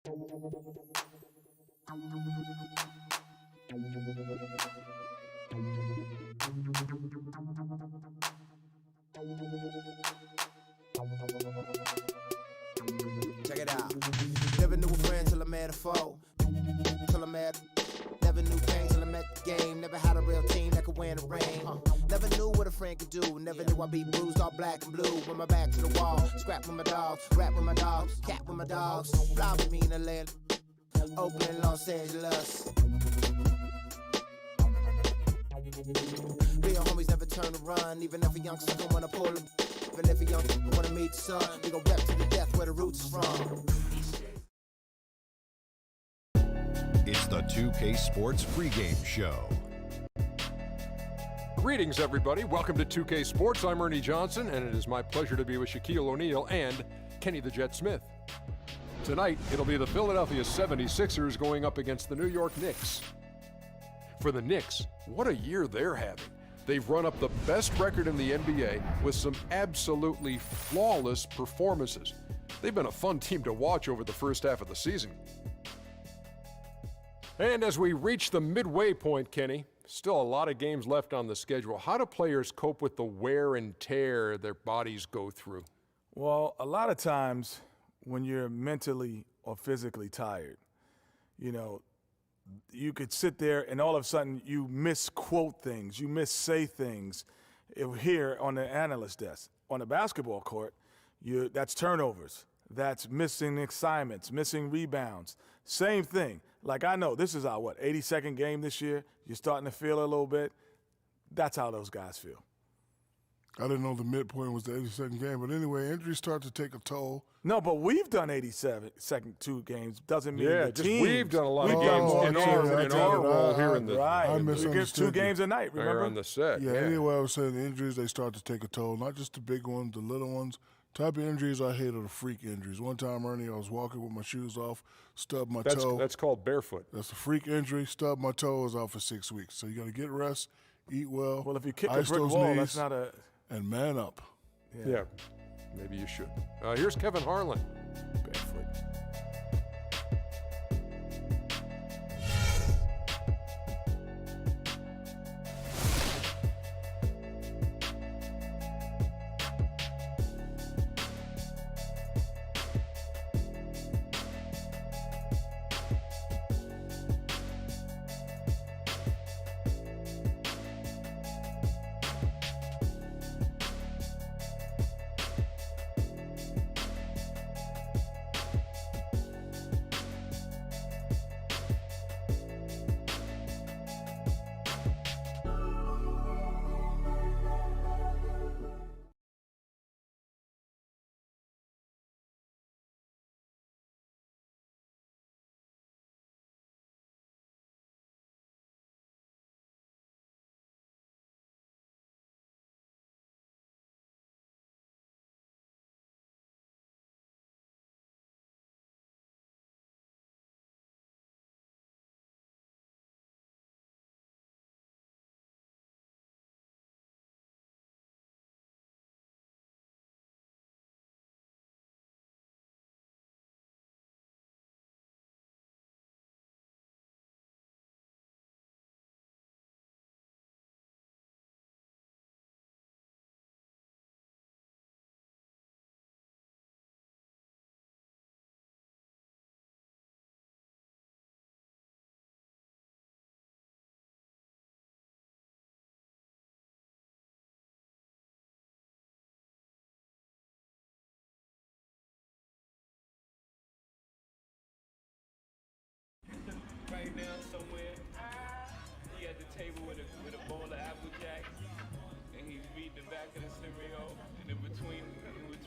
Check it out. Never knew a friend till I met a foe. Never knew pain till I met the game. Never had a real team that could win the rain. Never knew what a friend could do. Never knew I'd be bruised all black and blue. With my back to the wall. Scrap with my dogs. Rap with my dogs. Cat with my dogs. Fly with me in the land. Oakland, Los Angeles. Real homies never turn to run. Even if a young sucker wanna pull them. Even if a young sucker wanna meet the sun. We gon' rep to the death where the roots is from. It's the 2K Sports pregame show. Greetings, everybody. Welcome to 2K Sports. I'm Ernie Johnson, and it is my pleasure to be with Shaquille O'Neal and Kenny the Jet Smith. Tonight, it'll be the Philadelphia 76ers going up against the New York Knicks. For the Knicks, what a year they're having. They've run up the best record in the NBA with some absolutely flawless performances. They've been a fun team to watch over the first half of the season. And as we reach the midway point, Kenny, still a lot of games left on the schedule. How do players cope with the wear and tear their bodies go through? Well, a lot of times when you're mentally or physically tired, you could sit there and all of a sudden you misquote things, you missay things here on the analyst desk. On the basketball court, that's turnovers, that's missing assignments, missing rebounds. Same thing. Like, I know this is our, 82nd game this year. You're starting to feel it a little bit. That's how those guys feel. I didn't know the midpoint was the 82nd game. But anyway, injuries start to take a toll. No, but we've done 82nd 2 games. Doesn't mean the teams. We've done a lot of games in our role here in the right. I We get misunderstood 2 games a night, remember? on the set. Yeah, anyway, I was saying the injuries, they start to take a toll. Not just the big ones, the little ones. Type of injuries I hate are the freak injuries. One time, Ernie, I was walking with my shoes off, stubbed my toe. That's called barefoot. That's a freak injury. Stubbed my toe, was out for 6 weeks. So you got to get rest, eat well. Well, if you kick a ice brick those wall, knees, that's not a... and man up. Yeah, maybe you should. Here's Kevin Harlan. Barefoot. Right now, somewhere, he at the table with a bowl of Apple Jacks, and he's reading the back of the cereal, and in between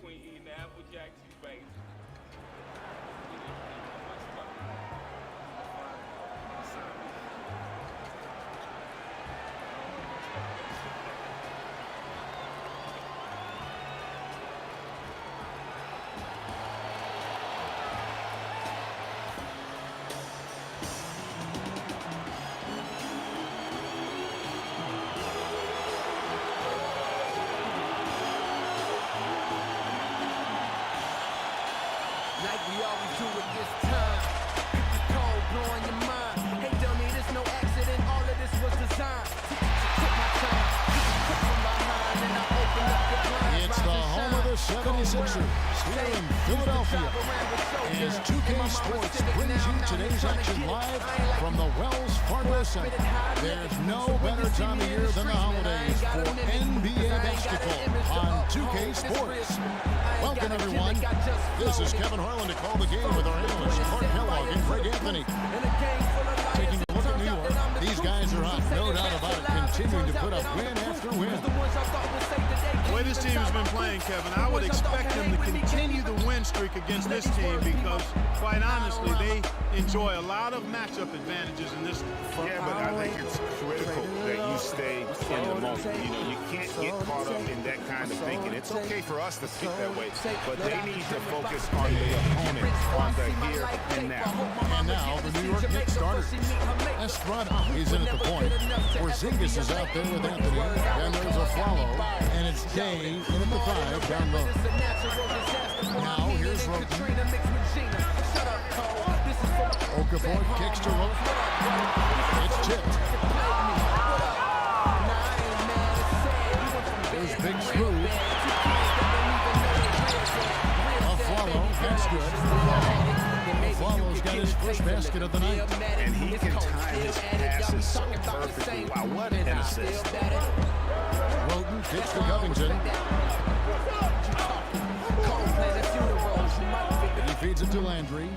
eating the Apple Jacks, he's writing. Like we always do at this time. The cold blowing your mind. Hey dummy, this no accident. All of this was designed. Took my time. Took from behind and I opened up the blinds. It's the home of the 76ers here in Philadelphia. As 2K Sports brings you today's action live from the Wells Fargo Center. There's no better time of year than the holidays for NBA basketball on 2K Sports. Welcome, everyone. This is Kevin Harlan to call the game with our analysts Clark Kellogg and Greg Anthony. Taking a look at New York, these guys are hot, no doubt about it, continuing to put up win after win. The way this team has been playing, Kevin, I would expect them to continue the win streak against this team because, quite honestly, they enjoy a lot of matchup advantages in this. Yeah, but I think it's critical that you stay in the moment. You know, you can't get caught up in that kind of thinking. It's okay for us to think that way, but they need to focus on the opponent, on the here and now. And now the New York Knicks starter, Estrada, he's in at the point. Porzingis is out there with Anthony. Then there's a follow, and it's Day in at the 5 down low. Now here's Roten. Okafor kicks to Roten. It's tipped. There's Big Smooth. A follow, that's good. Aflalo's got his first basket of the night. And he can time his passes so perfectly. Wow, what an assist. Roten kicks to Covington. He feeds it to Landry.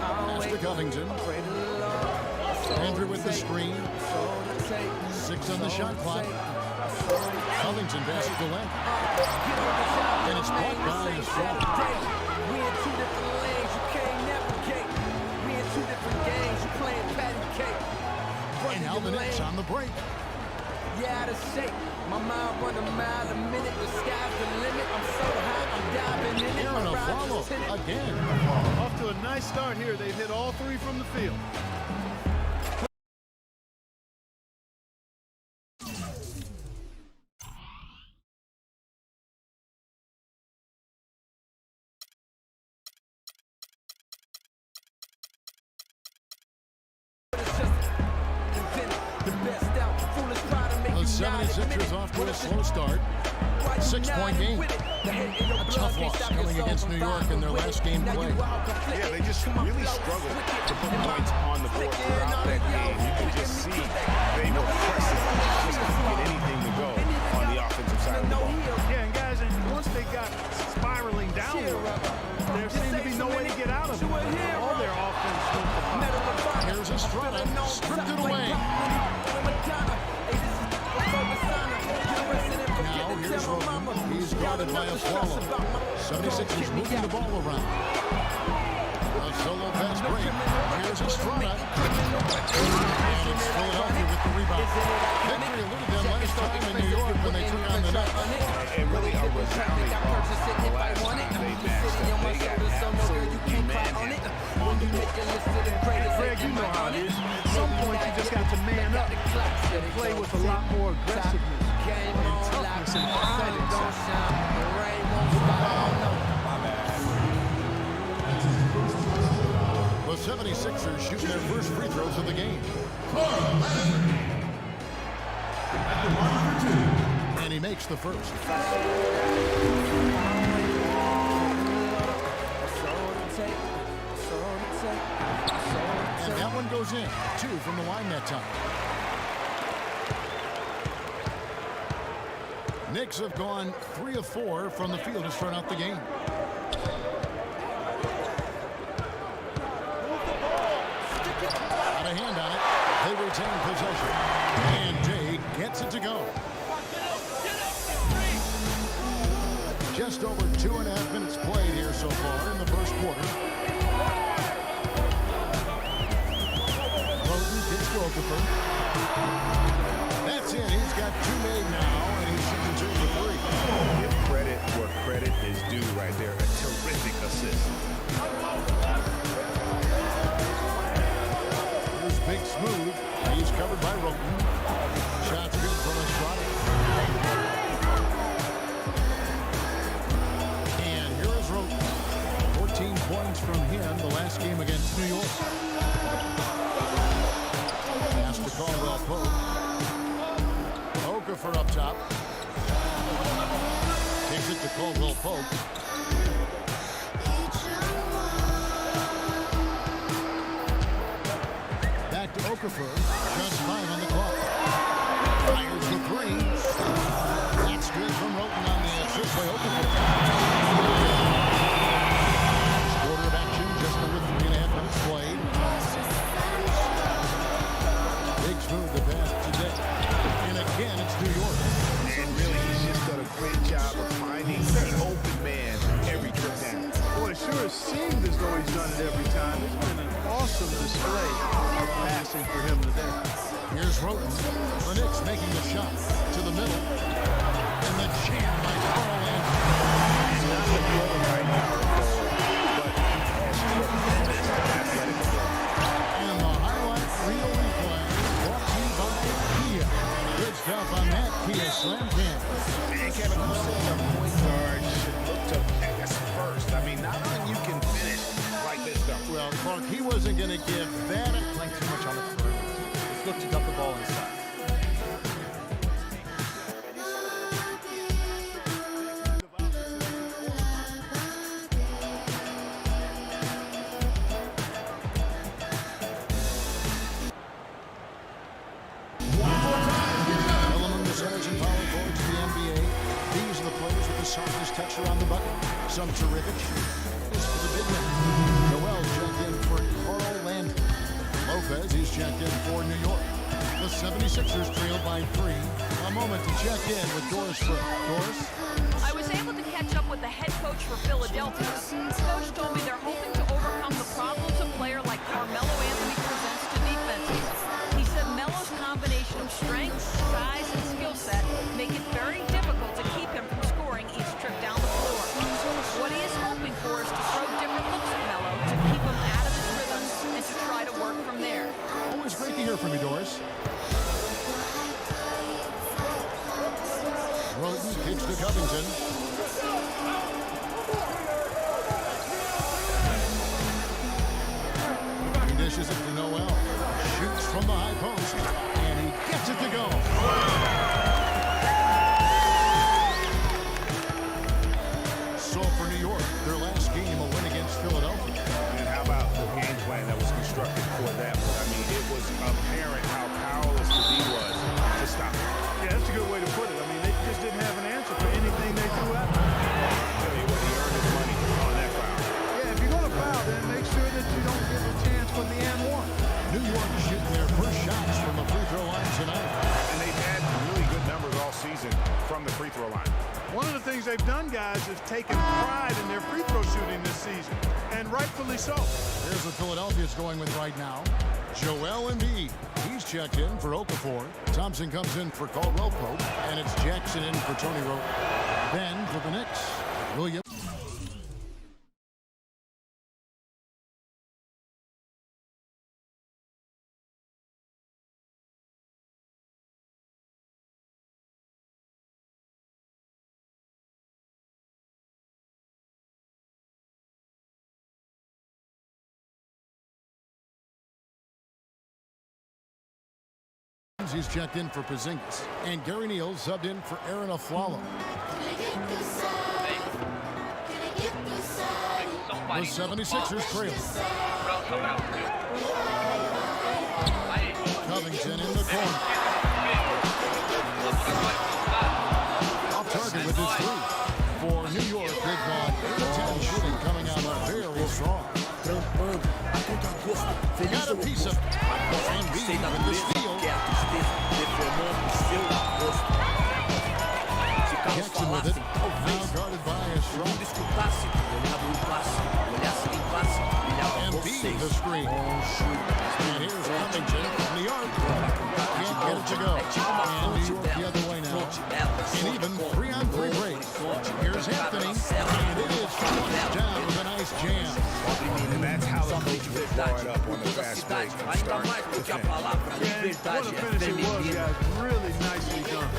Pass to Covington. Landry with the screen. 6 on the shot clock. Covington passes to Landry. And it's blocked by Estrada. We in two different lanes, you can't navigate. We in two different games, you playing patty cake. And now the Knicks on the break. Yeah, out of shape. My mind run a mile a minute. The sky's the limit. I'm so high, I'm diving in it. Aaron Aflalo again. Off to a nice start here. They've hit all 3 from the field. The 76ers off to a slow start. 6-point game. A tough loss coming against New York in their last game played. Yeah, they just really struggled to put points on the board throughout that game. You can just see they were pressing just to get anything to go on the offensive side of the ball. Yeah, and guys, once they got spiraling downward, there seemed to be no way to get out of it. All their offense went to pot. Here's Estrada, stripped it away. Now here's Roten. He's guarded by Aflalo. 76ers moving the ball around. A solo pass break. Here's Estrada. And it's Philadelphia with the rebound. Victory eluded them last time in New York when they took on the Nets. And really a resounding loss the last time they matched up. They got absolutely manhandled. Greg, you know how it is. At some point, you just got to man up and play with a lot more aggressiveness and toughness and The 76ers shoot their first free throws of the game. And he makes the first. And that one goes in. 2 from the line that time. Knicks have gone 3 of 4 from the field to start out the game. Got a hand on it. They retain possession. And Day gets it to go. Just over 2.5 minutes played here so far in the first quarter. Roten gets to Okafor. That's it. He's got 2 made now, and he's shooting 2 for 3. Give credit where credit is due right there. A terrific assist. Here's Big Smooth. He's covered by Roten. Shots good from Estrada. And here is Roten. points from him the last game against New York. Pass to Caldwell Pope. Okafor up top. Takes it to Caldwell Pope. Back to Okafor. Just 5 on the clock. Fires the 3. That's good from Roten on the assist by Okafor. Quarter of action, just under 3.5 minutes played. Big smooth the pass today. And again, it's New York. And really, he's just done a great job of finding the open man every trip down. Boy, it sure seemed as though he's done it every time. It's been an awesome display of passing for him today. Here's Roten. The Knicks making the shot to the middle. And the jam by Carl Landry. He's not looking over right now, but has tremendous athletic ability. And the highlight reel replay brought to you by Kia. Good stuff on that Kia Slam Can. And Kevin, who said a point guard should look to pass first? I mean, not when you can finish like this, though. Well, Clark, he wasn't going to give that. Playing too much on the perimeter. Let's look to dump the ball inside. Softest touch around the bucket. Some terrific. This for the big man. Noel checked in for Carl Landry. Lopez, he's checked in for New York. The 76ers trailed by 3. A moment to check in with Doris Burke. Doris? I was able to catch up with the head coach for Philadelphia. Coach told me they're hoping to overcome the problems a player like Carmelo Anthony presents to defenses. He said Melo's combination of strength, size, and skill set make it very difficult to keep him from scoring each trip down the floor. What he is hoping for is to throw different looks at Melo to keep him out of his rhythm and to try to work from there. Always great to hear from you, Doris. Roten kicks to Covington. He dishes it to Noel. Shoots from the high post. And he gets it to go. So for New York, their last game, a win against Philadelphia. And how about the game plan that was constructed for that one? I mean, it was apparent how powerless the D was to stop it. Yeah, that's a good way to put it. I mean, they just didn't have an answer for anything they threw at them. Tell you what, he earned his money on that foul. Yeah, if you're going to foul, then make sure that you don't give a chance for the and one. New York shooting their first shots from the free throw line tonight. And they've had really good numbers all season from the free throw line. One of the things they've done, guys, is taken pride in their free throw shooting this season, and rightfully so. Here's what Philadelphia's going with right now. Joel Embiid. He's checked in for Okafor. Thompson comes in for Caldwell Pope, and it's Jackson in for Tony Roten. Then for the Knicks, Williams. He's checked in for Porzingis. And Gary Neal subbed in for Aaron Aflalo. The 76ers trail. Covington in the corner. Off target with his 3. For New York, they've gone 8-10 shooting coming out very strong. Got a piece of it. Embiid with the steal. Jackson with it. Now guarded by a strong. Embiid the screen. And here's Covington from New York. Can't get it to go. And New York the other way now. And even 3-on-3 break. Here's Anthony. And it is flushed down with a nice jam. And that's how the coach would bar it up on the fast break from start to finish. What a finish it was, guys. Really nicely done.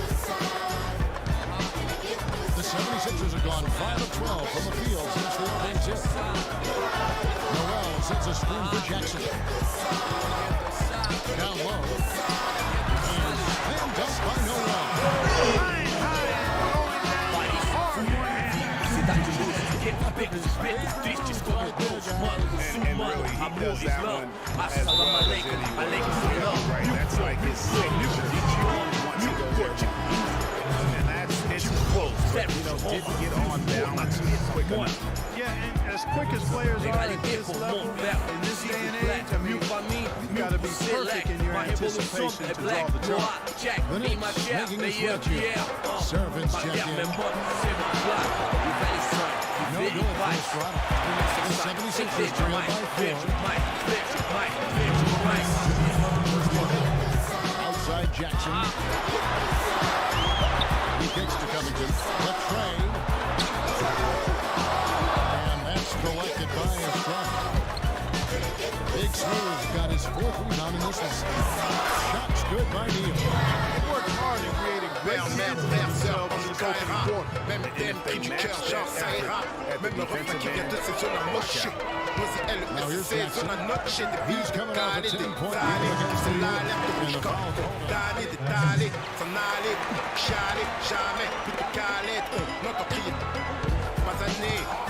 The 76ers have gone 5 of 12 from the field since they opened tip. Here's a screen for Jackson. Down low. And slammed up by Noah. And really, he does that one as well as anyone else, right? That's like his signature. He once he goes there. And it's close, but didn't get on balance quick enough. Yeah, and as quick as players are at this level, in this day and age, I mean, you've got to be perfect in your anticipation to draw the jump. The Knicks making a switch here. Servants check in. No good for Estrada. The 76ers trail by 4. Outside Jackson. He kicks to Covington. Latrey. And that's collected by Estrada. Big Smooth got his 4th rebound in this one. Shots good by Neal. They worked hard in creating great themselves in this opening quarter. If they match that effort at the defensive end, Now here's Jackson. He's coming off a 10-point lead against New York. And the foul call.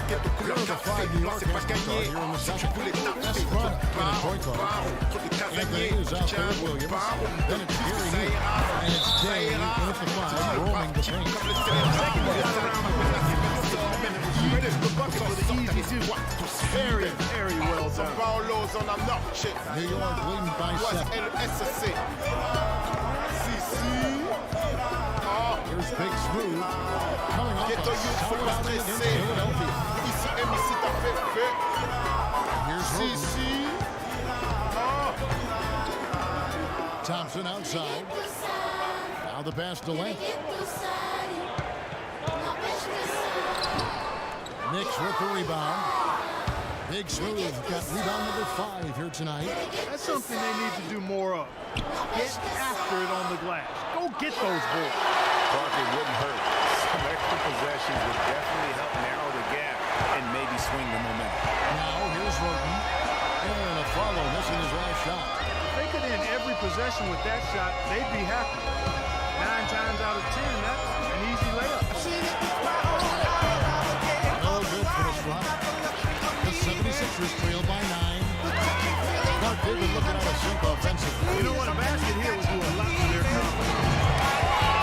Here are the 5 New York Knicks here in the second. Estrada in a point guard. Anthony is out there with Williams. Then it's Gary Neal. And it's Day with the 5 roaming the paint. Very, very well done. New York leading by 7. Here's Big Smooth coming off a foul out against Philadelphia. Here's Horton. Thompson outside. Now the pass to Lane. Knicks with the rebound. Big Smooth got rebound number 5 here tonight. That's something they need to do more of. Get after it on the glass. Go get those balls. Clark, it wouldn't hurt. Some extra possessions would definitely help narrow the gap and maybe swing the momentum. Now here's Horton. And a follow, missing his last shot. If they could end every possession with that shot, they'd be happy. 9 times out of 10, that's an easy layup. No good for Estrada. The 76ers trail by 9. Clark David looking at a sink offensively. You know what? A basket here would do a lot for their confidence.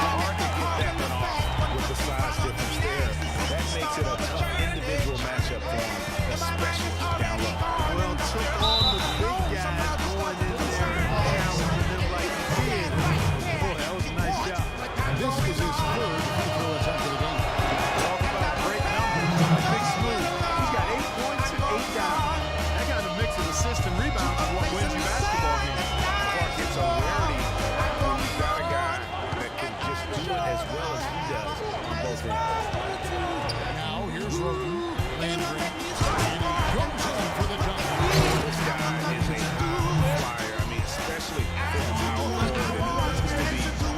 Hard to get that one off with the size difference there. That makes it a tough individual matchup for him, especially down low. Well, took on the big guys going in there and challenging them like he did. Boy, that was a nice job. And this is his 3rd free throw attempt of the game. Talk about great numbers. Big Smooth. He's got 8 points and 8 dimes. That kind of mix of assists and rebounds is what wins you basketball games. Clark, it's a rarity when you've got a guy that can just do it as well as he does on both ends. Now here's Horton. Landry. And he goes in for the jump. This guy is a high flyer. I mean, especially for the power forward that he wants to be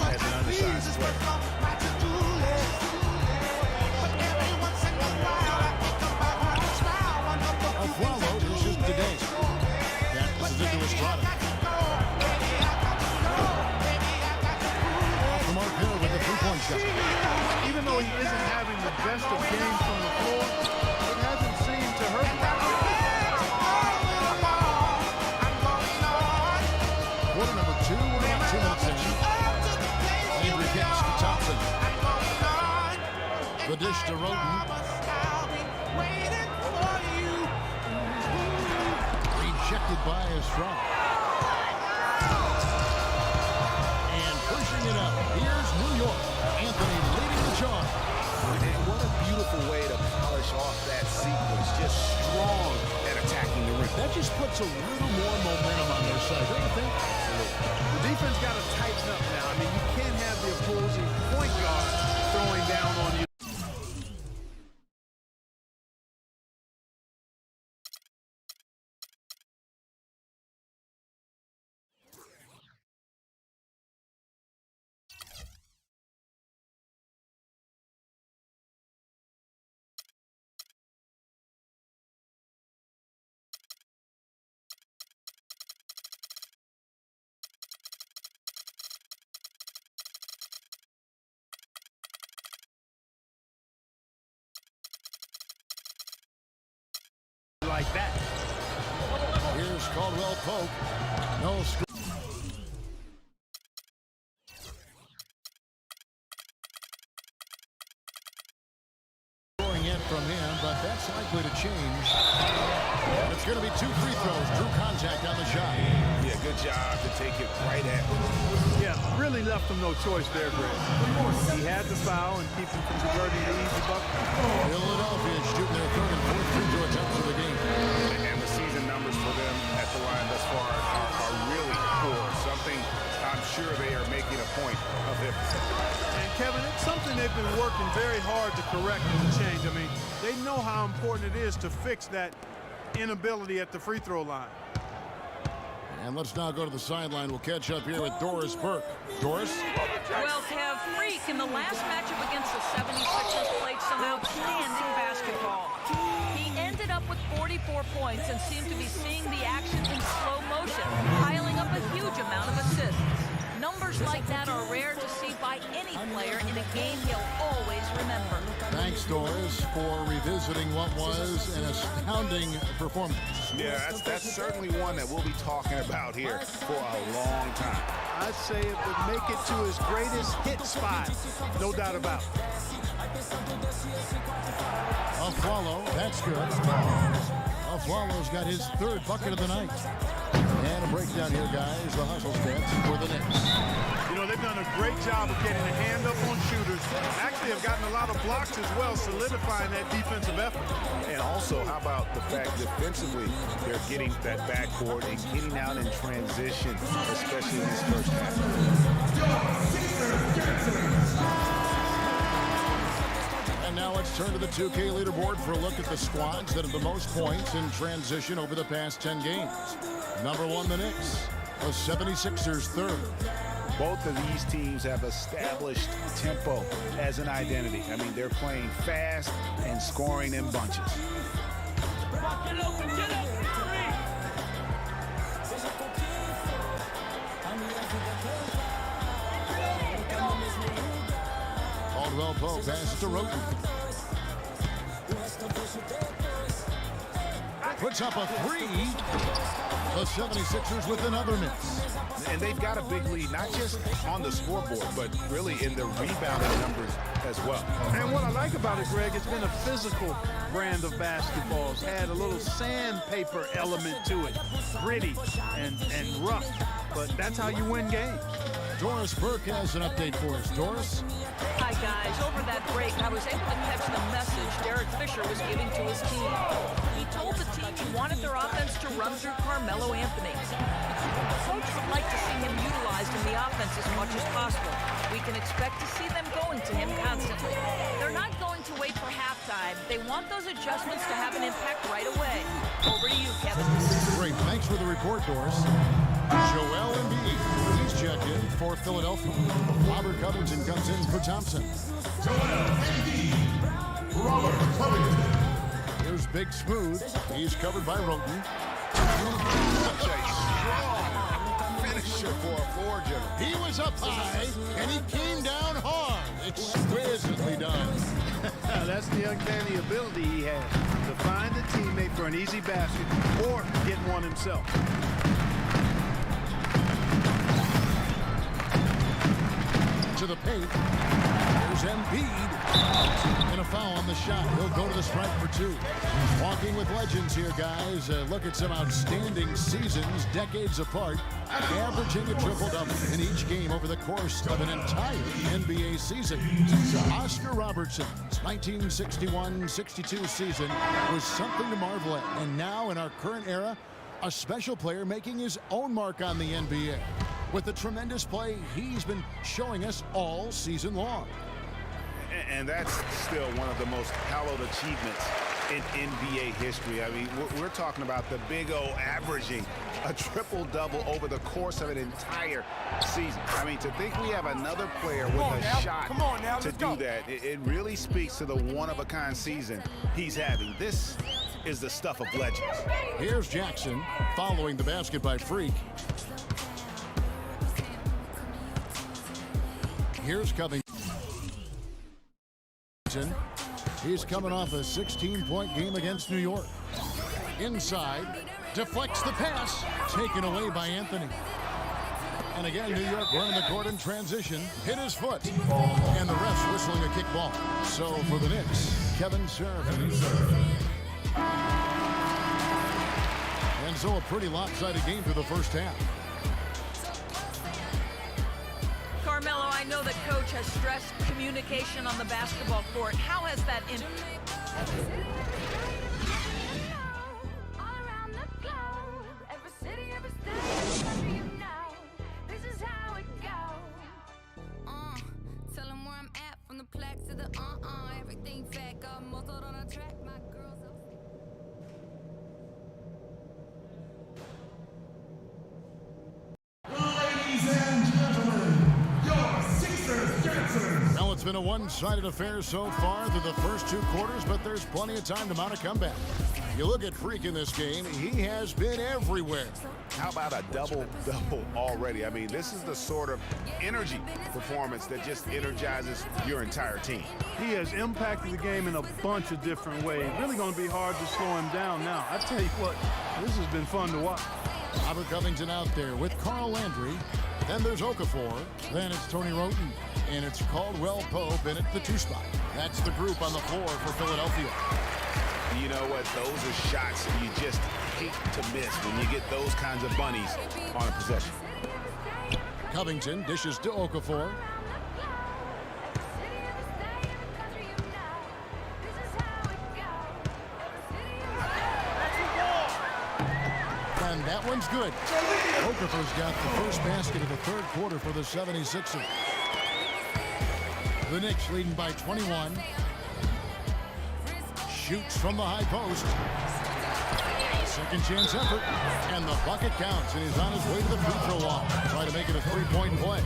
as an undersized player. A follow. This is today. That passes it to Estrada. Off the mark here with the 3-point shot. Even though he isn't having the best of games from the floor, it hasn't seemed to hurt him. Quarter number 2. We're about 2 minutes in. Landry kicks to Thompson. The dish to Roten. Rejected by Estrada. And pushing it up. Here's New York. Anthony leading the charge. And what a beautiful way to polish off that sequence. Just strong at attacking the rim. That just puts a little more momentum on their side, don't you think? The defense got to tighten up now. I mean, you can't have the opposing point guard throwing down on you. like that. Here's Caldwell Pope. No score. From him, but that's likely to change. And it's going to be 2 free throws. Drew contact on the shot. Yeah, good job to take it right at him. Yeah, really left him no choice there, Greg. He had the foul and keep him from converting the easy bucket. Philadelphia shooting their 3rd and 4th free throw attempts of the game. And the season numbers for them at the line thus far are really poor. Something I'm sure they are making a point of emphasizing. And Kevin, it's something they've been working very hard to correct and to change. I mean, they know how important it is to fix that inability at the free throw line. And let's now go to the sideline. We'll catch up here with Doris Burke. Doris? Well, Kev, Freak in the last matchup against the 76ers played some outstanding basketball. He ended up with 44 points and seemed to be seeing the action in slow motion, piling up a huge amount of assists. Numbers like that are rare to see by any player in a game he'll always remember. Thanks, Doris, for revisiting what was an astounding performance. Yeah, that's certainly one that we'll be talking about here for a long time. I'd say it would make it to his greatest hit spot, no doubt about it. Aflalo, that's good. Aflalo's got his 3rd bucket of the night. And a breakdown here, guys. The hustle stats for the Knicks. You know, they've done a great job of getting a hand up on shooters. Actually, have gotten a lot of blocks as well, solidifying that defensive effort. And also, how about the fact defensively, they're getting that backboard and getting out in transition, especially in this first half. And now let's turn to the 2K leaderboard for a look at the squads that have the most points in transition over the past 10 games. Number 1, the Knicks. The 76ers 3rd. Both of these teams have established tempo as an identity. I mean, they're playing fast and scoring in bunches. Caldwell Pope passes to Roten. Puts up a 3. The 76ers with another miss. And they've got a big lead, not just on the scoreboard, but really in the rebounding numbers as well. And what I like about it, Greg, it's been a physical brand of basketball. It's had a little sandpaper element to it, gritty and rough. But that's how you win games. Doris Burke has an update for us. Doris? Hi, guys. Over that break, I was able to catch the message Derek Fisher was giving to his team. He told the team he wanted their offense to run through Carmelo Anthony. The coach would like to see him utilized in the offense as much as possible. We can expect to see them going to him constantly. They're not going to wait for halftime. They want those adjustments to have an impact right away. Over to you, Kevin. Great. Thanks for the report, Doris. Joel Embiid. He's checked in for Philadelphia. Robert Covington comes in for Thompson. Robert Covington. Here's Big Smooth. He's covered by Roten. Such a strong finisher for a floor general. He was up high, and he came down hard. Exquisitely done. That's the uncanny ability he has, to find a teammate for an easy basket or get one himself. To the paint. There's Embiid. And a foul on the shot. He'll go to the strike for 2. Walking with legends here, guys. Look at some outstanding seasons, decades apart, averaging a triple-double in each game over the course of an entire NBA season. Oscar Robertson's 1961-62 season was something to marvel at. And now, in our current era, a special player making his own mark on the NBA. With the tremendous play he's been showing us all season long. And that's still one of the most hallowed achievements in NBA history. I mean, we're talking about the Big O averaging a triple-double over the course of an entire season. I mean, to think we have another player with a shot to do that, it really speaks to the one-of-a-kind season he's having. This is the stuff of legends. Here's Jackson following the basket by Freak. Here's Covington. He's coming off a 16-point game against New York. Inside, deflects the pass, taken away by Anthony. And again, New York running the court in transition, hit his foot, and the ref's whistling a kick ball. So for the Knicks, Kevin Serafin. And so a pretty lopsided game through the first half. Carmelo, I know that Coach has stressed communication on the basketball court. How has that Tell them where I'm at, from the plaque to the everything fat, got muzzled on a track, my girls. Ladies and gentlemen, your Sixers dancers. Well, it's been a one-sided affair so far through the first two quarters, but there's plenty of time to mount a comeback. You look at Freak in this game, he has been everywhere. How about a double-double already? I mean, this is the sort of energy performance that just energizes your entire team. He has impacted the game in a bunch of different ways. Really going to be hard to slow him down now. I tell you what, this has been fun to watch. Robert Covington out there with Carl Landry. Then there's Okafor. Then it's Tony Wroten. And it's Caldwell Pope in at the 2 spot. That's the group on the floor for Philadelphia. You know what? Those are shots you just hate to miss when you get those kinds of bunnies on a possession. Covington dishes to Okafor. And that one's good. Okafor's got the first basket of the third quarter for the 76ers. The Knicks leading by 21. Shoots from the high post. Second chance effort. And the bucket counts. And he's on his way to the free throw line. Trying to make it a three-point play.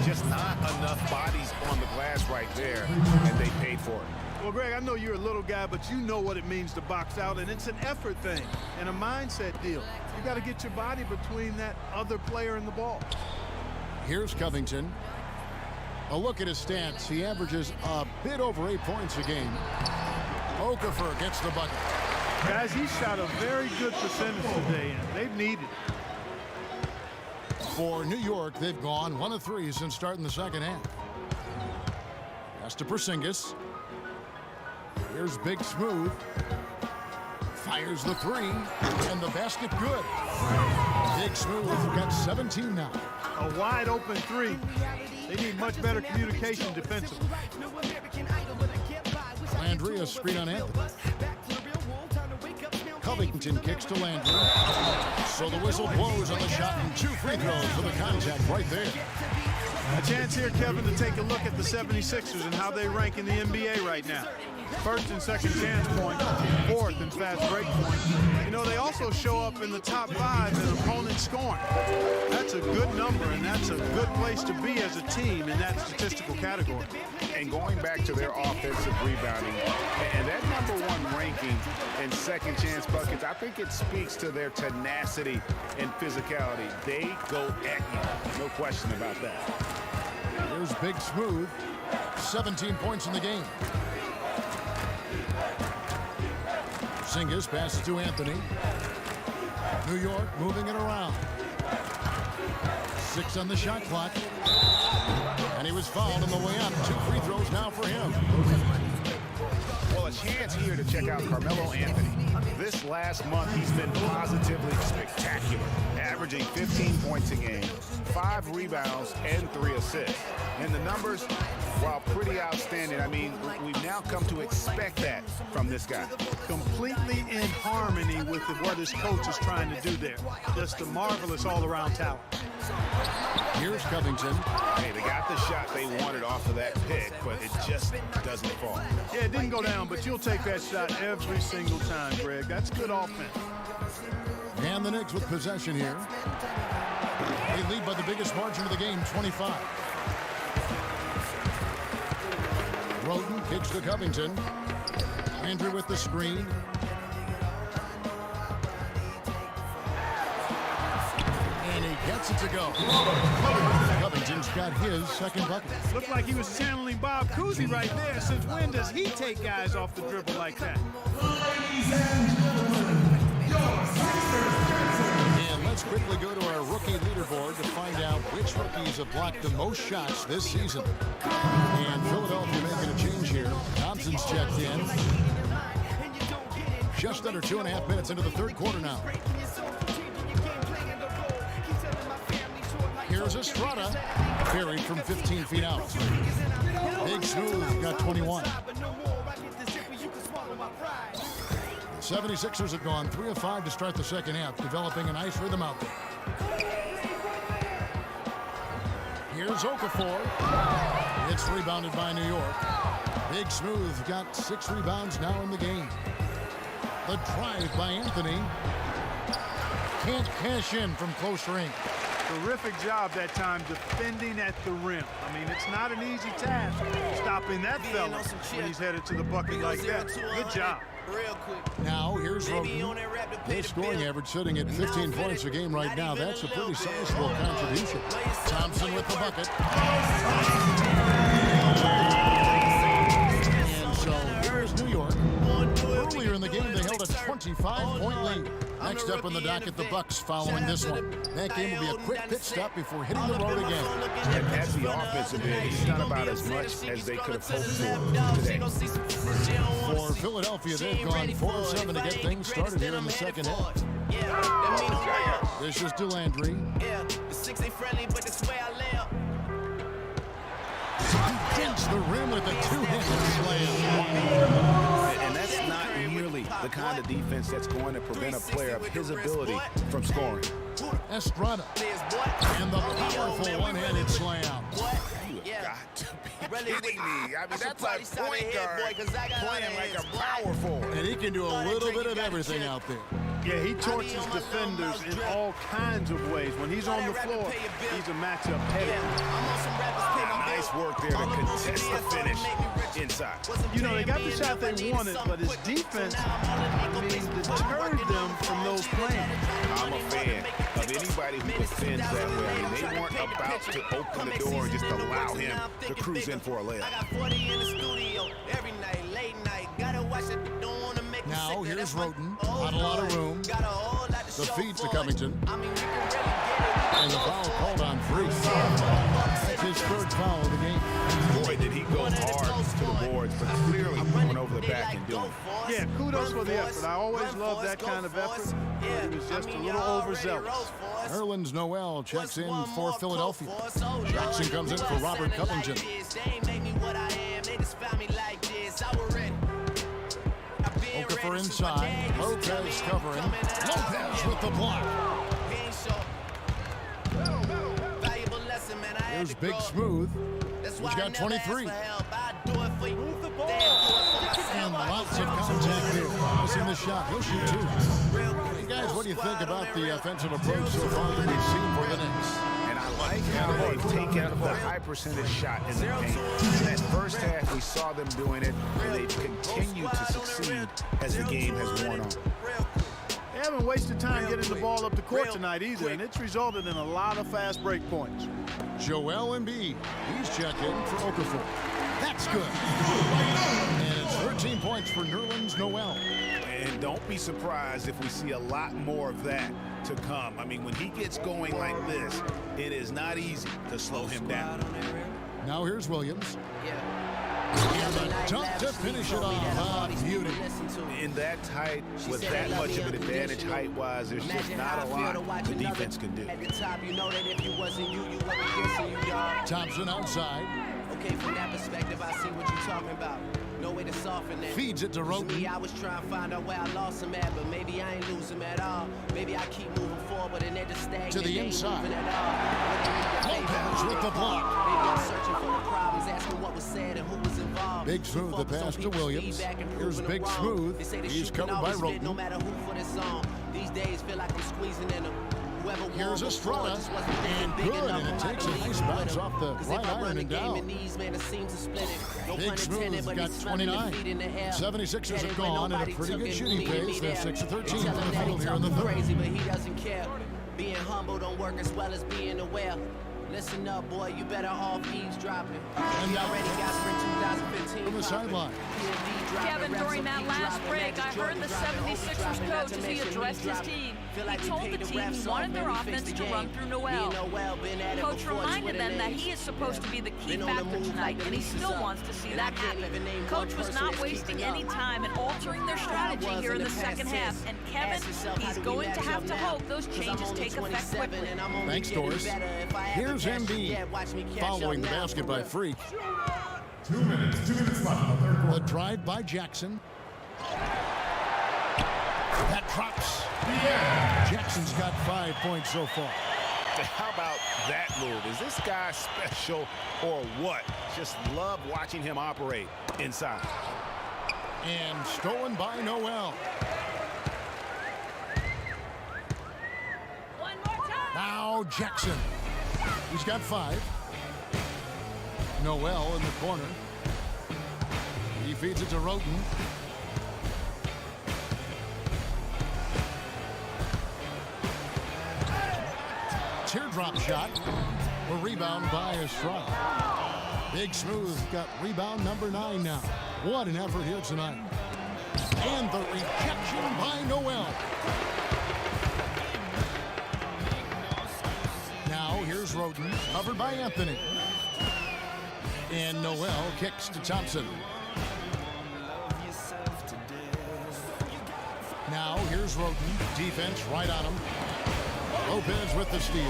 Just not enough bodies on the glass right there, and they paid for it. Well, Greg, I know you're a little guy, but you know what it means to box out, and it's an effort thing and a mindset deal. You got to get your body between that other player and the ball. Here's Covington. A look at his stats. He averages a bit over 8 points a game. Okafor gets the bucket. Guys, he shot a very good percentage today, and they've needed it. For New York, they've gone 1 of 3 since starting the second half. Pass to Porzingis. Here's Big Smooth. Fires the 3, and the basket good. Big Smooth got 17 now. A wide open 3. They need much better communication defensively. Landry, a screen on Anthony. Covington kicks to Landry. So the whistle blows on the shot, and 2 free throws for the contact right there. A chance here, Kevin, to take a look at the 76ers and how they rank in the NBA right now. First and second chance points, 4th in fast break points. You know, they also show up in the top 5 in opponent scoring. That's a good number, and that's a good place to be as a team in that statistical category. And going back to their offensive rebounding, and that #1 ranking in second chance buckets, I think it speaks to their tenacity and physicality. They go at you, no question about that. Here's Big Smooth, 17 points in the game. Porzingis passes to Anthony. New York moving it around. 6 on the shot clock. And he was fouled on the way up. 2 free throws now for him. Well, a chance here to check out Carmelo Anthony. This last month, he's been positively spectacular, averaging 15 points a game, 5 rebounds, and 3 assists. And the numbers, while pretty outstanding, I mean, we've now come to expect that from this guy. Completely in harmony with what his coach is trying to do there. Just a marvelous all-around talent. Here's Covington. Hey, they got the shot they wanted off of that pick, but it just doesn't fall. Yeah, it didn't go down, but you'll take that shot every single time, Greg. That's good offense. And the Knicks with possession here. They lead by the biggest margin of the game, 25. Wroten kicks to Covington. Andrew with the screen. And he gets it to go. Covington's got his second bucket. Looked like he was channeling Bob Cousy right there. Since when does he take guys off the dribble like that? Ladies and gentlemen, your Sixers. And let's quickly go to our rookie leaderboard to find out which rookies have blocked the most shots this season. And Philadelphia making a change here. Thompson's checked in. Just under 2.5 minutes into the third quarter now. Here's Estrada, buried from 15 feet out. Big Smooth got 21. 76ers have gone 3 of 5 to start the second half, developing a nice rhythm out there. Here's Okafor. It's rebounded by New York. Big Smooth got 6 rebounds now in the game. The drive by Anthony. Can't cash in from close range. Terrific job that time defending at the rim. I mean, it's not an easy task stopping that fella when he's headed to the bucket like that. Good job. Now, here's Roden. Their scoring average sitting at 15 points a game right now. That's a pretty sizable contribution. Thompson with the bucket. And so here's New York. Earlier in the game, they held a 25-point lead. Next up on the docket, the Bucks following this one. That game will be a quick pit stop before hitting the road again. And at the offensive end, he's done about as much as they could have hoped for today. For Philadelphia, they've gone 4 of 7 to get things started here in the second half. This is Delandry. He dents the rim with a 2-handed slam. And that's not nearly the kind of defense that's going to prevent a player of his ability from scoring. Estrada. And the powerful one-handed slam. You have got to be kidding me. I mean, that's a point guard playing like a power forward. And he can do a little bit of everything out there. Yeah, he torches defenders in all kinds of ways. When he's on the floor, he's a matchup headache. Nice work there to contest the finish inside. You know, they got the shot they wanted, but his defense, deterred them from those plans. I'm a fan of anybody who defends that way. I mean, they weren't about to open the door and just allow him to cruise in for a layup. Now, here's Roden. Not a lot of room. The feed to Covington. And the foul called on Freak. That's his third foul of the game. Boy, did he go hard to the boards, but clearly went over the back and doing it. Yeah, kudos for the effort. I always love that kind of effort. But he was just a little overzealous. Nerlens Noel checks in for Philadelphia. Jackson comes in for Robert Covington. Okafor inside. Lopez covering. Lopez with the block. Here's Big Smooth. He's got 23. And lots of contact here. Missing the shot. He'll shoot 2. Hey guys, what do you think about the offensive approach so far that we've seen for the Knicks? And I like how they've taken the high percentage shot in the paint. In that first half, we saw them doing it, and they've continued to succeed as the game has worn on. They haven't wasted time getting the ball up the court tonight either, and it's resulted in a lot of fast break points. Joel Embiid, he's checked in for Okafor. That's good. And it's 13 points for Nerlens Noel. And don't be surprised if we see a lot more of that to come. I mean, when he gets going like this, it is not easy to slow him down. Now here's Williams. And the dunk to finish it off. Beauty. In that tight, with that much of an advantage height-wise, there's just not a lot the defense can do. Thompson outside. Okay, from that perspective, I see what you're talking about. No way to soften it. Feeds it to Roden. Me, I was trying to find out where I lost him at, but maybe I ain't lose him at all. Maybe I keep moving forward, but they're just stagnant. To the inside. Lopez with the block. Maybe I'm searching for the problems, asking what was said and who was involved. Big Smooth, the pass to Williams. Here's Big Smooth. He's covered by Roden. No matter who for this song. These days feel like I'm squeezing in them. Here's Estrada, and good, and it takes a nice bounce off the right iron and down. Big Smooth got 29. 76ers have gone at a pretty good shooting pace. They're 6 of 13 from the field here in the third. Being humble don't work as well as being aware. Listen up, boy, you better off eavesdropping. And we already got spring 2015 from the sideline. Kevin, during that last break, I heard the 76ers coach as he addressed his team. He told the team he wanted their offense to run through Noel. Coach reminded them that he is supposed to be the key factor tonight, and he still wants to see that happen. Coach was not wasting any time in altering their strategy here in the second half. And Kevin, he's going to have to hope those changes take effect quickly. Thanks, Doris. Here's Embiid following the basket by Freak. 2 minutes left in the third quarter. A drive by Jackson. That drops. Jackson's got 5 points so far. How about that move? Is this guy special or what? Just love watching him operate inside. And stolen by Noel. One more time. Now Jackson. He's got 5. Noel in the corner. He feeds it to Roten. Teardrop shot. A rebound by Estrada. Big Smooth got rebound number 9 now. What an effort here tonight. And the rejection by Noel. Now here's Roten, covered by Anthony. And Noel kicks to Thompson. Now here's Roten, defense right on him. Lopez with the steal.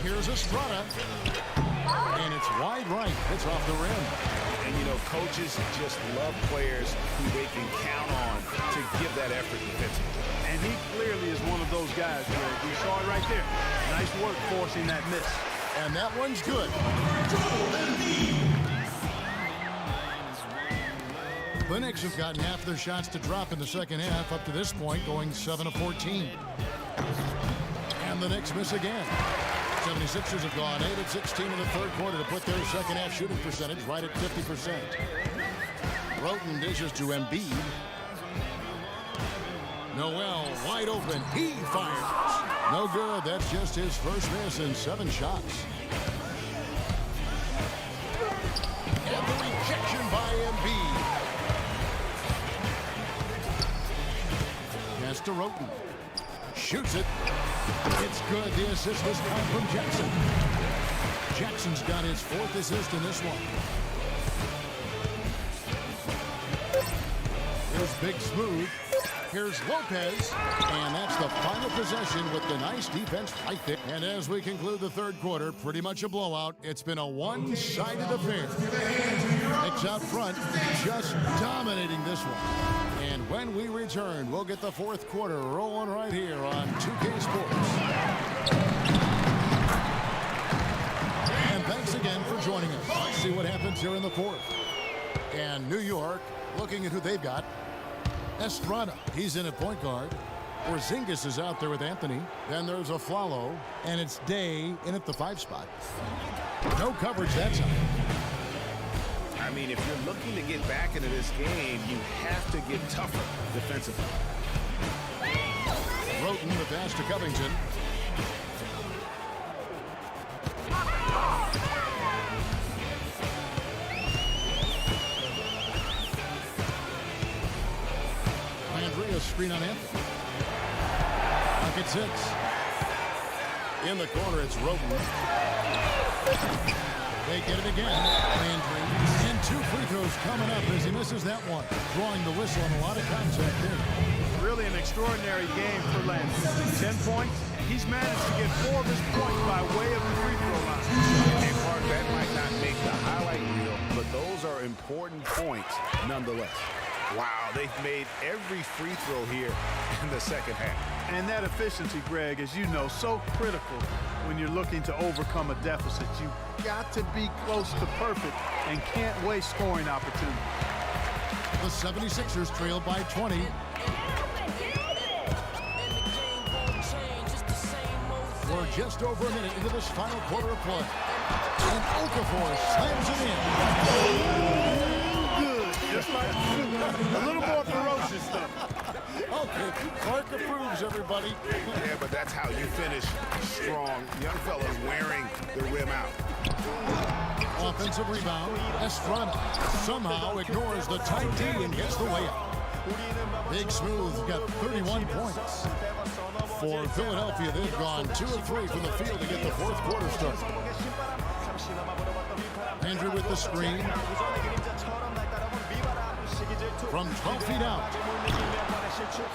Here's Estrada. And it's wide right. It's off the rim. And, you know, coaches just love players who they can count on to give that effort defensively. And he clearly is one of those guys, Greg. We saw it right there. Nice work forcing that miss. And that one's good. The Knicks have gotten half their shots to drop in the second half up to this point, going 7 of 14. And the Knicks miss again. 76ers have gone 8 of 16 in the third quarter to put their second half shooting percentage right at 50%. Roten dishes to Embiid. Noel wide open. He fires. No good. That's just his first miss in 7 shots. And the rejection by Embiid. Pass to Roten. Shoots it. It's good. The assist was come from Jackson. Jackson's got his 4th assist in this one. Here's Big Smooth. Here's Lopez. And that's the final possession with the nice defense right there. And as we conclude the third quarter, pretty much a blowout. It's been a one-sided affair. Knicks out front, just dominating this one. And when we return, we'll get the fourth quarter rolling right here on 2K Sports. And thanks again for joining us. Let's see what happens here in the fourth. And New York, looking at who they've got. Estrada, he's in at point guard. Porzingis is out there with Anthony. Then there's Aflalo, and it's Day in at the 5 spot. No coverage that time. I mean, if you're looking to get back into this game, you have to get tougher defensively. Roten, the pass to Covington. Andrea's screen on Anthony. Pocket 6. In the corner, it's Roten. They get it again. Landry. And 2 free throws coming up as he misses that one. Drawing the whistle and a lot of contact there. Really an extraordinary game for Landry. 10 points. He's managed to get 4 of his points by way of the free throw line. And Mark, that might not make the highlight reel, but those are important points nonetheless. Wow, they've made every free throw here in the second half. And that efficiency, Greg, as you know, so critical when you're looking to overcome a deficit. You've got to be close to perfect and can't waste scoring opportunities. The 76ers trail by 20. We're just over a minute into this final quarter of play. And Okafor slams it in. Good. Just like a little more Okay, Clark approves, everybody. Yeah, but that's how you finish strong. Young fella's wearing the rim out. Offensive rebound. Estrada somehow ignores the tight D and gets the layup. Big Smooth got 31 points. For Philadelphia, they've gone 2 of 3 from the field to get the fourth quarter started. Andrew with the screen. From 12 feet out.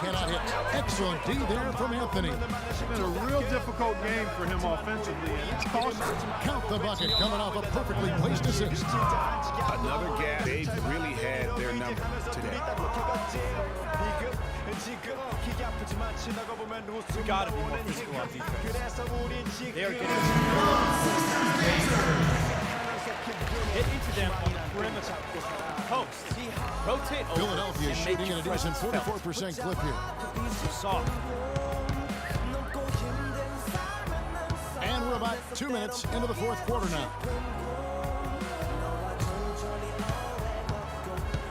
Cannot hit. Excellent D there from Anthony. It's been a real difficult game for him offensively, and it's costing him. Count the bucket coming off a perfectly placed assist. Another gap. They've really had their number today. You gotta be more physical on defense. They are getting hit into them on the perimeter. Post. Rotate over. Philadelphia shooting at a decent 44% clip here. Soft. And we're about 2 minutes into the fourth quarter now.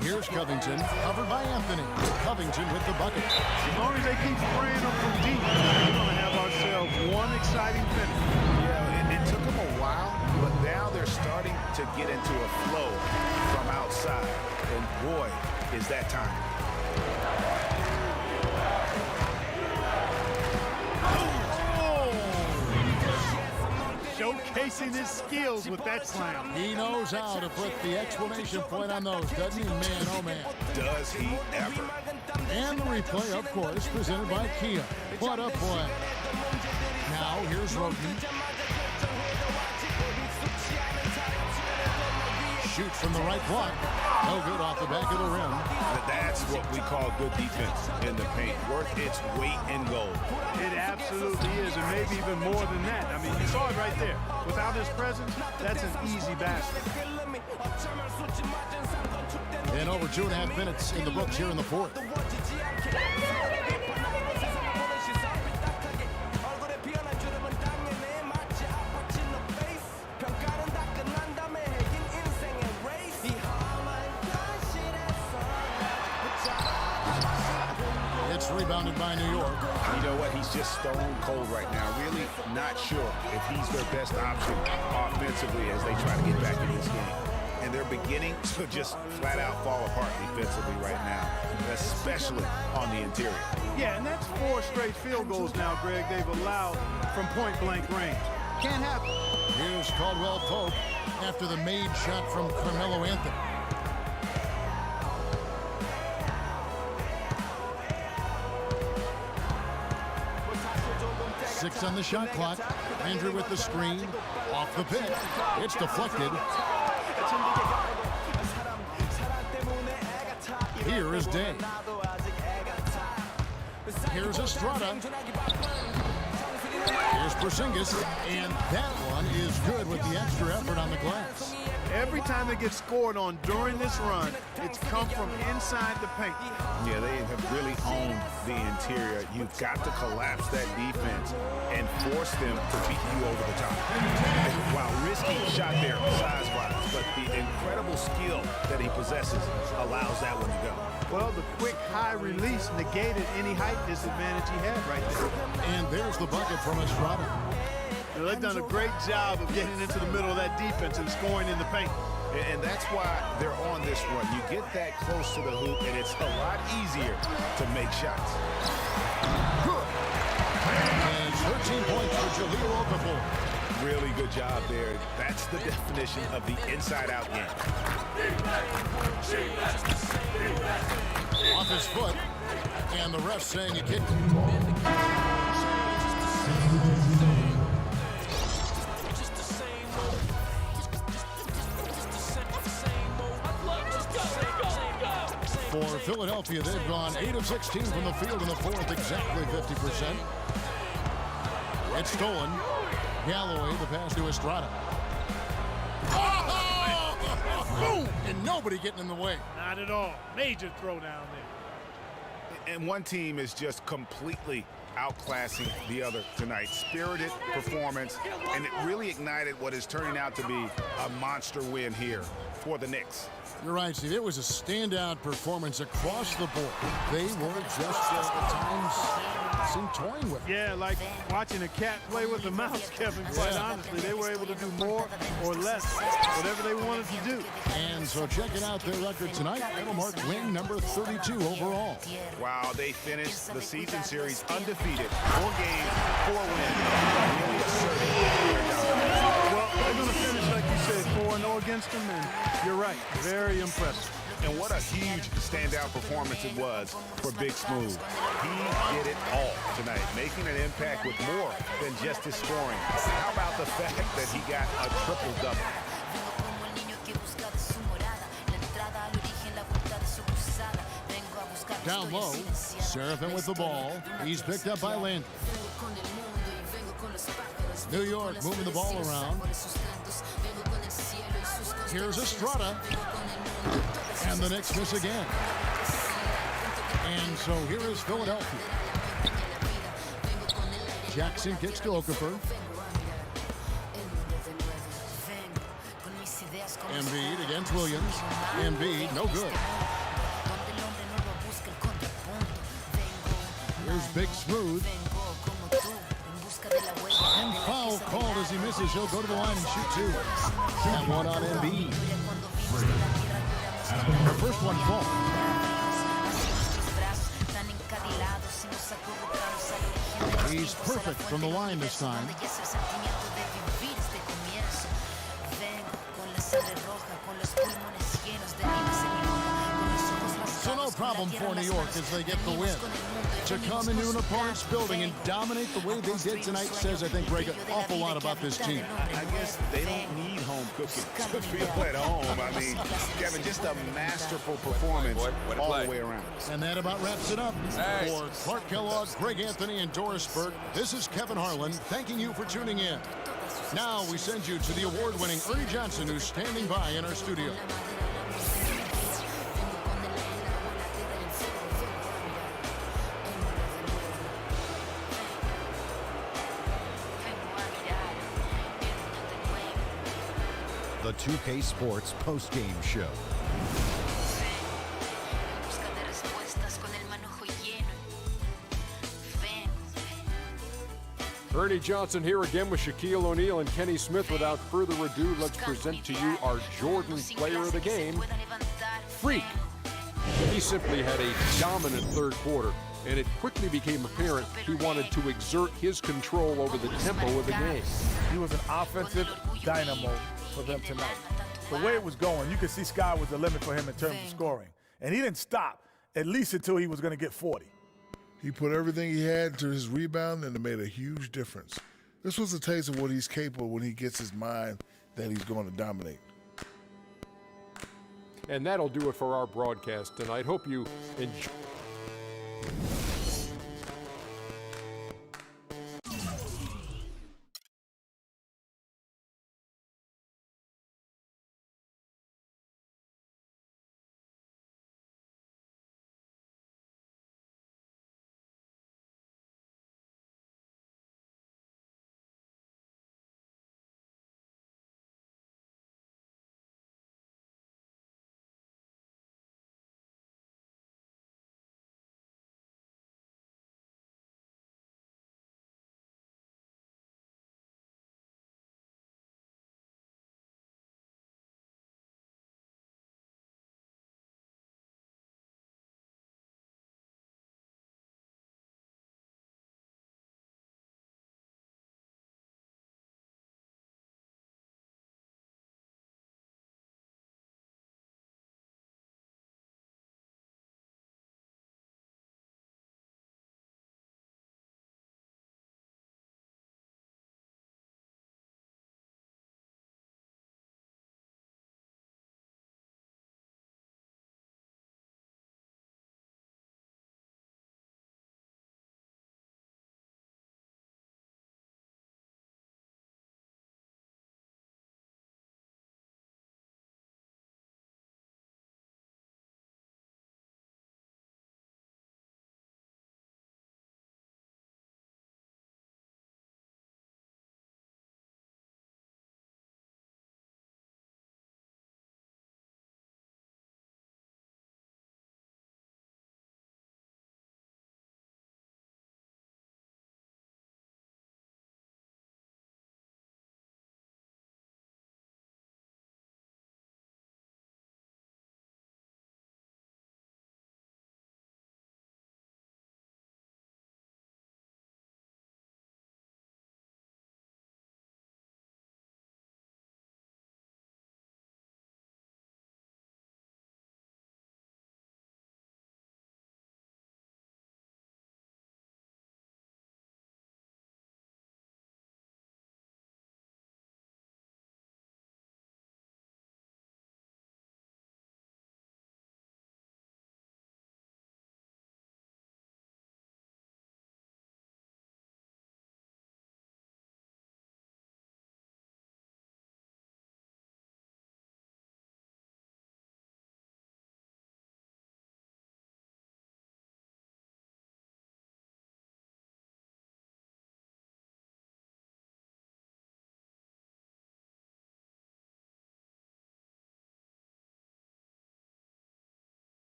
Here's Covington, covered by Anthony. Covington with the bucket. As long as they keep spraying them from deep, we're going to have ourselves one exciting finish. Yeah, it took them a while, but now they're starting to get into a flow from outside. And boy, is that time. Showcasing his skills with that slam. He knows how to put the exclamation point on those, doesn't he? Man, oh man. Does he ever? And the replay, of course, presented by Kia. What a play. Now, here's Roten. Shoots from the right block. No good off the back of the rim. That's what we call good defense in the paint. Worth its weight in gold. It absolutely is, and maybe even more than that. I mean, you saw it right there. Without his presence, that's an easy basket. And over 2.5 minutes in the books here in the fourth. Rebounded by New York. You know what? He's just stone cold right now. Really not sure if he's their best option offensively as they try to get back in this game. And they're beginning to just flat out fall apart defensively right now, especially on the interior. Yeah, and that's 4 straight field goals now, Greg, they've allowed from point-blank range. Can't happen. Here's Caldwell Pope after the made shot from Carmelo Anthony. 6 on the shot clock. Andrew with the screen. Off the pick. It's deflected. Here is Day. Here's Estrada. Here's Porzingis. And that one is good with the extra effort on the glass. Every time they get scored on during this run, it's come from inside the paint. Yeah, they have really owned the interior. You've got to collapse that defense and force them to beat you over the top. Wow, risky shot there size-wise, but the incredible skill that he possesses allows that one to go. Well, the quick high release negated any height disadvantage he had right there. And there's the bucket from Estrada. You know, they've done a great job of getting into the middle of that defense and scoring in the paint. And that's why they're on this run. You get that close to the hoop, and it's a lot easier to make shots. Good. And 13 points for Jahlil Okafor. Really good job there. That's the definition of the inside-out game. Off his foot, and the ref saying he kicked it. For Philadelphia, they've gone 8 of 16 from the field in the fourth, exactly 50%. It's stolen. Galloway, the pass to Estrada. Boom! And nobody getting in the way. Not at all. Major throw down there. And one team is just completely outclassing the other tonight. Spirited performance, and it really ignited what is turning out to be a monster win here for the Knicks. You're right, Steve. It was a standout performance across the board. They were just at times seemed toying with it. Yeah, like watching a cat play with a mouse, Kevin, quite honestly. They were able to do more or less, whatever they wanted to do. And so checking out their record tonight, it'll mark win number 32 overall. Wow, they finished the season series undefeated. 4 games, 4 wins. Really asserting their dominance. Well, they're going to finish, like you said, 4-0 against them, and you're right, very impressive. And what a huge standout performance it was for Big Smooth. He did it all tonight, making an impact with more than just his scoring. How about the fact that he got a triple-double? Down low, Seraphin with the ball. He's picked up by Landry. New York moving the ball around. Here's Estrada. And the Knicks miss again. And so here is Philadelphia. Jackson kicks to Okafor. Embiid against Williams. Embiid, no good. Here's Big Smooth. And foul called as he misses. He'll go to the line and shoot 2. And one on Embiid. The first one falls. He's perfect from the line this time. So no problem for New York as they get the win. To come into an opponent's building and dominate the way they did tonight says, I think, Greg, an awful lot about this team. I guess they don't need home cooking to feel at home. I mean, Kevin, just a masterful performance all the way around. And that about wraps it up. For Clark Kellogg, Greg Anthony, and Doris Burke, this is Kevin Harlan thanking you for tuning in. Now we send you to the award-winning Ernie Johnson, who's standing by in our studio. The 2K Sports postgame show. Ernie Johnson here again with Shaquille O'Neal and Kenny Smith. Without further ado, let's present to you our Jordan player of the game, Freak. He simply had a dominant third quarter, and it quickly became apparent he wanted to exert his control over the tempo of the game. He was an offensive dynamo for them tonight. The way it was going, you could see sky was the limit for him in terms of scoring. And he didn't stop, at least until he was going to get 40. He put everything he had into his rebound, and it made a huge difference. This was a taste of what he's capable when he gets his mind that he's going to dominate. And that'll do it for our broadcast tonight. Hope you enjoy.